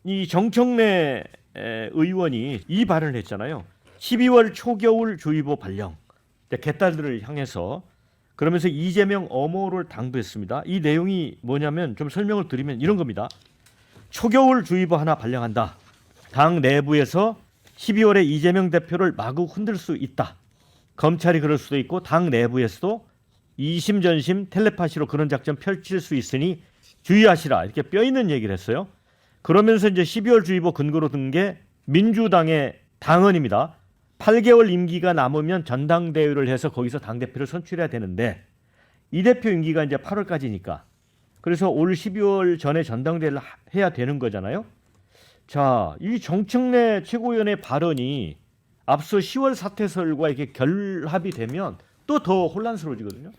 이 정청래 의원이 이 발언을 했잖아요. 12월 초겨울 주의보 발령. 개딸들을 향해서 그러면서 이재명 엄호를 당부했습니다. 이 내용이 뭐냐면 좀 설명을 드리면 이런 겁니다. 초겨울 주의보 하나 발령한다. 당 내부에서 12월에 이재명 대표를 마구 흔들 수 있다. 검찰이 그럴 수도 있고 당 내부에서도 이심전심 텔레파시로 그런 작전 펼칠 수 있으니 주의하시라. 이렇게 뼈 있는 얘기를 했어요. 그러면서 이제 12월 주의보 근거로 든 게 민주당의 당헌입니다. 8개월 임기가 남으면 전당대회를 해서 거기서 당대표를 선출해야 되는데 이 대표 임기가 이제 8월까지니까 그래서 올 12월 전에 전당대회를 해야 되는 거잖아요. 자, 이 정청래 최고위원의 발언이 앞서 10월 사퇴설과 이렇게 결합이 되면 또 더 혼란스러워지거든요.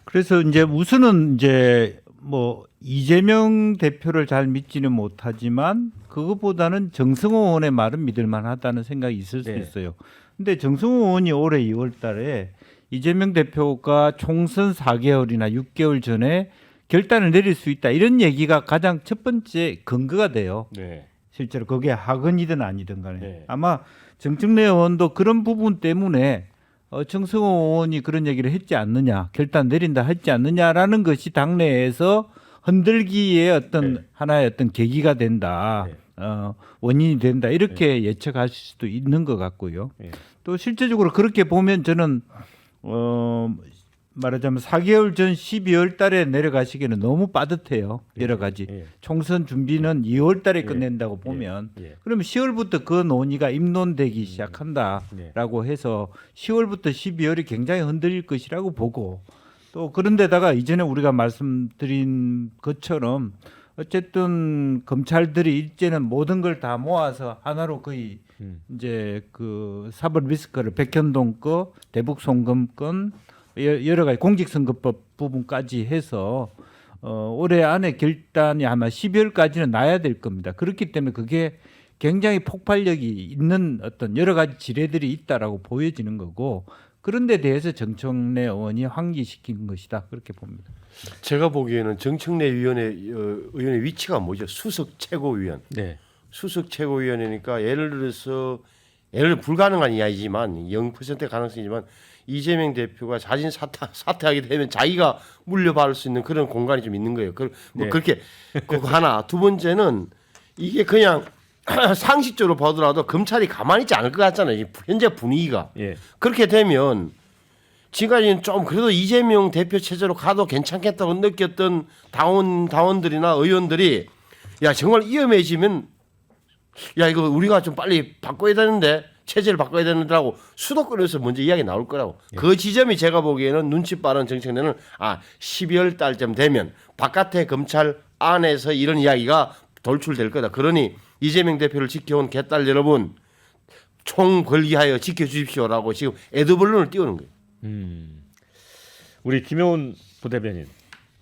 그래서 이제 우선은 이제 뭐 이재명 대표를 잘 믿지는 못하지만 그것보다는 정승호 의원의 말은 믿을 만하다는 생각이 있을 수 네. 있어요. 근데 정승호 의원이 올해 2월 달에 이재명 대표가 총선 4개월이나 6개월 전에 결단을 내릴 수 있다. 이런 얘기가 가장 첫 번째 근거가 돼요. 네. 실제로 그게 학언이든 아니든 간에. 네. 아마 정청래 의원도 그런 부분 때문에 정승호 의원이 그런 얘기를 했지 않느냐, 결단 내린다 했지 않느냐라는 것이 당내에서 흔들기의 어떤 네. 하나의 어떤 계기가 된다, 네. 원인이 된다 이렇게 예측하실 수도 있는 것 같고요. 네. 또 실제적으로 그렇게 보면 저는 말하자면 4개월 전 12월 달에 내려가시기에는 너무 빠듯해요. 여러 가지. 예. 총선 준비는 2월 달에 예. 끝낸다고 보면 예. 그러면 10월부터 그 논의가 입론되기 시작한다라고 해서 10월부터 12월이 굉장히 흔들릴 것이라고 보고 또 그런데다가 이전에 우리가 말씀드린 것처럼 어쨌든 검찰들이 이제는 모든 걸 다 모아서 하나로 거의 이제 그 사법 리스크를 백현동 거, 대북 송금 건 여러 가지 공직선거법 부분까지 해서 올해 안에 결단이 아마 12월까지는 나야 될 겁니다. 그렇기 때문에 그게 굉장히 폭발력이 있는 어떤 여러 가지 지뢰들이 있다라고 보여지는 거고 그런 데 대해서 정청래 의원이 환기시킨 것이다. 그렇게 봅니다. 제가 보기에는 정청래 의원의 위치가 뭐죠? 수석 최고위원. 네. 수석 최고위원이니까 예를 들어서 불가능한 이야기지만 0% 가능성이지만 이재명 대표가 자진 사퇴하게 되면 자기가 물려받을 수 있는 그런 공간이 좀 있는 거예요. 네. 그렇게 그거 하나. 두 번째는 이게 그냥 상식적으로 보더라도 검찰이 가만히 있지 않을 것 같잖아요. 현재 분위기가. 예. 그렇게 되면 지금까지는 좀 그래도 이재명 대표 체제로 가도 괜찮겠다고 느꼈던 당원들이나 의원들이 야 정말 위험해지면 야 이거 우리가 좀 빨리 바꿔야 되는데 체제를 바꿔야 되는데라고 수도권에서 먼저 이야기 나올 거라고. 그 지점이 제가 보기에는 눈치 빠른 정책내는 12월 달쯤 되면 바깥의 검찰 안에서 이런 이야기가 돌출될 거다. 그러니 이재명 대표를 지켜온 개딸 여러분 총 걸기하여 지켜주십시오라고 지금 에드벌룬을 띄우는 거예요. 우리 김효은 부대변인.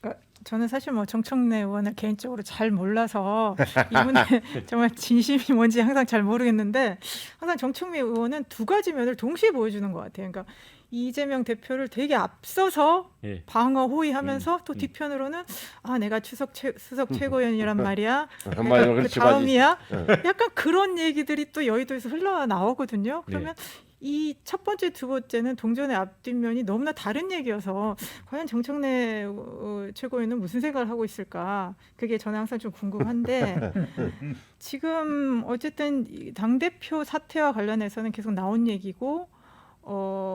그러니까 저는 사실 뭐 정청래 의원을 개인적으로 잘 몰라서 이분의 정말 진심이 뭔지 항상 잘 모르겠는데 항상 정청래 의원은 두 가지 면을 동시에 보여주는 것 같아요. 그러니까 이재명 대표를 되게 앞서서 예. 방어 호위하면서 또 뒤편으로는 내가 수석 최고위원이란 말이야. 한마디로 내가 그 그렇지, 다음이야. 약간 그런 얘기들이 또 여의도에서 흘러나오거든요. 그러면 이 첫 번째, 두 번째는 동전의 앞뒷면이 너무나 다른 얘기여서 과연 정청래 최고위원은 무슨 생각을 하고 있을까? 그게 저는 항상 좀 궁금한데 지금 어쨌든 당대표 사퇴와 관련해서는 계속 나온 얘기고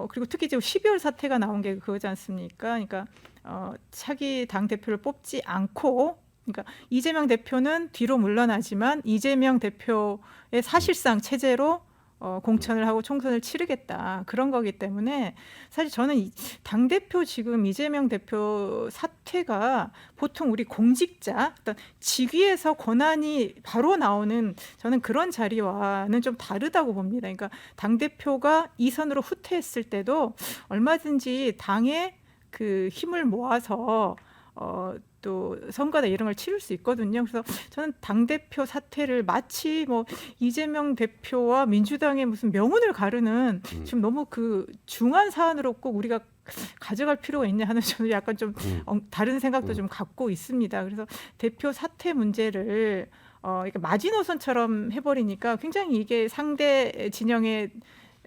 그리고 특히 지금 12월 사태가 나온 게 그거지 않습니까? 그러니까 차기 당 대표를 뽑지 않고, 그러니까 이재명 대표는 뒤로 물러나지만 이재명 대표의 사실상 체제로 공천을 하고 총선을 치르겠다 그런 거기 때문에 사실 저는 당 대표 지금 이재명 대표 사퇴가 보통 우리 공직자 어떤 직위에서 권한이 바로 나오는 저는 그런 자리와는 좀 다르다고 봅니다. 그러니까 당 대표가 이선으로 후퇴했을 때도 얼마든지 당의 그 힘을 모아서 또 선거나 이런 걸 치를 수 있거든요. 그래서 저는 당대표 사퇴를 마치 뭐 이재명 대표와 민주당의 무슨 명운을 가르는 지금 너무 그 중한 사안으로 꼭 우리가 가져갈 필요가 있냐 하는 저는 약간 좀 다른 생각도 좀 갖고 있습니다. 그래서 대표 사퇴 문제를 그러니까 마지노선처럼 해버리니까 굉장히 이게 상대 진영에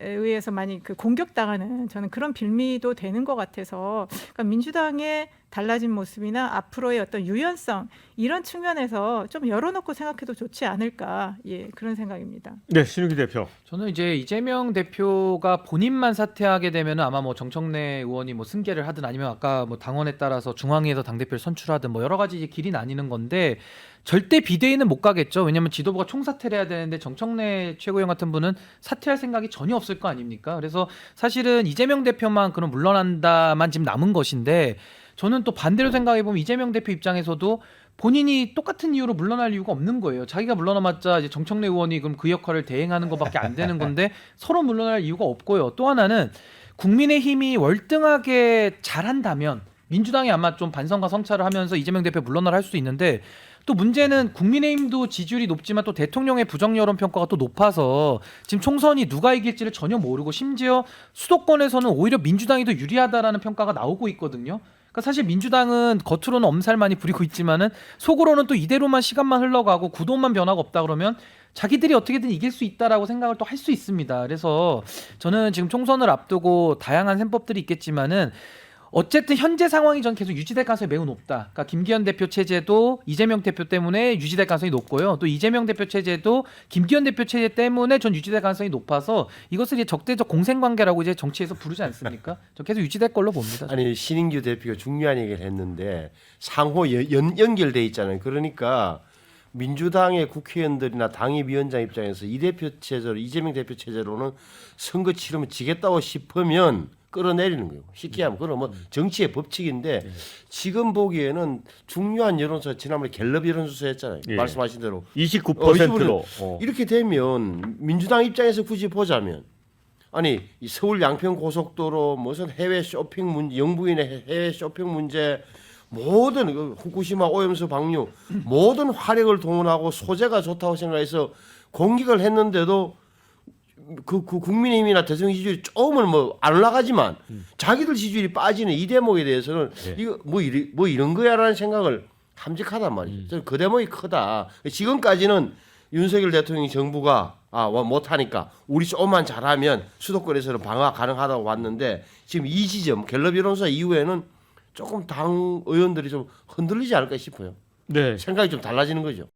의해서 많이 그 공격당하는 저는 그런 빌미도 되는 것 같아서 그러니까 민주당의 달라진 모습이나 앞으로의 어떤 유연성 이런 측면에서 좀 열어놓고 생각해도 좋지 않을까 그런 생각입니다. 네, 신우기 대표. 저는 이제 이재명 대표가 본인만 사퇴하게 되면 아마 뭐 정청래 의원이 뭐 승계를 하든 아니면 아까 뭐 당원에 따라서 중앙위에서 당대표를 선출하든 뭐 여러 가지 이제 길이 나뉘는 건데 절대 비대위는 못 가겠죠. 왜냐하면 지도부가 총사퇴를 해야 되는데 정청래 최고위원 같은 분은 사퇴할 생각이 전혀 없을 거 아닙니까? 그래서 사실은 이재명 대표만 그럼 물러난다만 지금 남은 것인데 저는 또 반대로 생각해보면 이재명 대표 입장에서도 본인이 똑같은 이유로 물러날 이유가 없는 거예요. 자기가 물러나봤자 이제 정청래 의원이 그럼 그 역할을 대행하는 것밖에 안 되는 건데 서로 물러날 이유가 없고요. 또 하나는 국민의힘이 월등하게 잘한다면 민주당이 아마 좀 반성과 성찰을 하면서 이재명 대표 물러나라 할 수도 있는데 또 문제는 국민의힘도 지지율이 높지만 또 대통령의 부정 여론 평가가 또 높아서 지금 총선이 누가 이길지를 전혀 모르고 심지어 수도권에서는 오히려 민주당이 더 유리하다라는 평가가 나오고 있거든요. 그러니까 사실 민주당은 겉으로는 엄살 많이 부리고 있지만은 속으로는 또 이대로만 시간만 흘러가고 구도만 변화가 없다 그러면 자기들이 어떻게든 이길 수 있다라고 생각을 또 할 수 있습니다. 그래서 저는 지금 총선을 앞두고 다양한 셈법들이 있겠지만은 어쨌든 현재 상황이 전 계속 유지될 가능성이 매우 높다. 그러니까 김기현 대표 체제도 이재명 대표 때문에 유지될 가능성이 높고요. 또 이재명 대표 체제도 김기현 대표 체제 때문에 전 유지될 가능성이 높아서 이것을 이제 적대적 공생관계라고 이제 정치에서 부르지 않습니까? 저 계속 유지될 걸로 봅니다. 아니 신인규 대표가 중요한 얘기를 했는데 상호 연결돼 있잖아요. 그러니까 민주당의 국회의원들이나 당협위원장 입장에서 이 대표 체제로 이재명 대표 체제로는 선거 치르면 지겠다고 싶으면 끌어내리는 거예요. 쉽게 하면 그건 뭐 정치의 법칙인데 지금 보기에는 중요한 여론조사 지난번에 갤럽 여론조사 했잖아요. 예. 말씀하신 대로 29%로. 이렇게 되면 민주당 입장에서 굳이 보자면 아니 이 서울 양평 고속도로 무슨 해외 쇼핑 문제, 영부인의 해외 쇼핑 문제 모든 그 후쿠시마 오염수 방류 모든 화력을 동원하고 소재가 좋다고 생각해서 공격을 했는데도 그 국민의힘이나 대통령 지지율이 조금은 뭐 안 올라가지만 자기들 지지율이 빠지는 이 대목에 대해서는 이거 뭐 이런 거야라는 생각을 함직하단 말이죠. 저는 그 대목이 크다. 지금까지는 윤석열 대통령 정부가 못하니까 우리 조금만 잘하면 수도권에서는 방어 가능하다고 봤는데 지금 이 지점 갤럽 여론조사 이후에는 조금 당 의원들이 좀 흔들리지 않을까 싶어요. 네. 생각이 좀 달라지는 거죠.